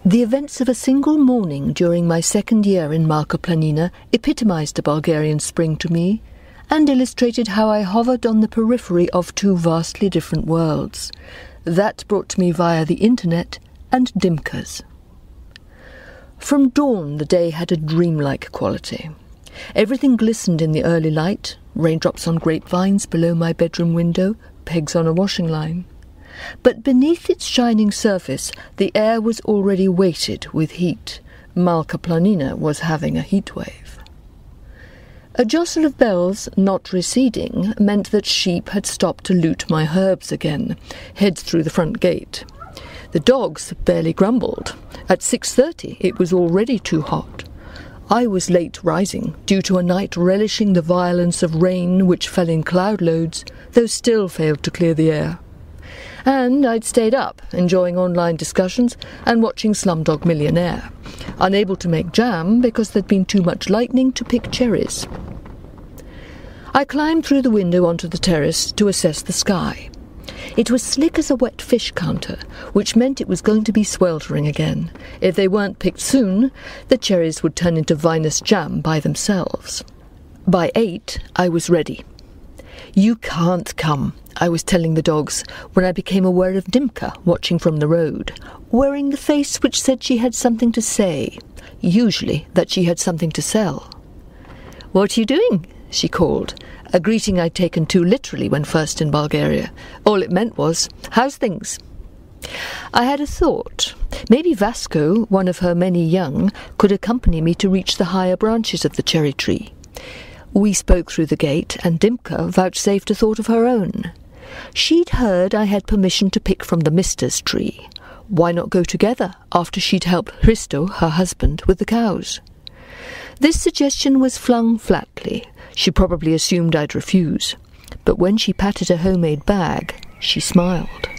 The events of a single morning during my second year in Malka Planina epitomized a Bulgarian spring to me, and illustrated how I hovered on the periphery of two vastly different worlds. That brought to me via the internet and Dimka's. From dawn the day had a dreamlike quality. Everything glistened in the early light, raindrops on grapevines below my bedroom window, pegs on a washing line. But beneath its shining surface the air was already weighted with heat. Malka Planina was having a heatwave. A jostle of bells, not receding, meant that sheep had stopped to loot my herbs again, heads through the front gate. The dogs barely grumbled. At 6:30 it was already too hot. I was late rising, due to a night relishing the violence of rain which fell in cloud loads, though still failed to clear the air. And I'd stayed up, enjoying online discussions and watching Slumdog Millionaire, unable to make jam because there'd been too much lightning to pick cherries. I climbed through the window onto the terrace to assess the sky. It was slick as a wet fish counter, which meant it was going to be sweltering again. If they weren't picked soon, the cherries would turn into vinous jam by themselves. By 8, I was ready. "You can't come," I was telling the dogs, when I became aware of Dimka watching from the road, wearing the face which said she had something to say, usually that she had something to sell. "What are you doing?" she called, a greeting I'd taken too literally when first in Bulgaria. All it meant was, "How's things?" I had a thought. Maybe Vasco, one of her many young, could accompany me to reach the higher branches of the cherry tree. We spoke through the gate, and Dimka vouchsafed a thought of her own. She'd heard I had permission to pick from the mister's tree. Why not go together after she'd helped Hristo, her husband, with the cows? This suggestion was flung flatly. She probably assumed I'd refuse. But when she patted a homemade bag, she smiled.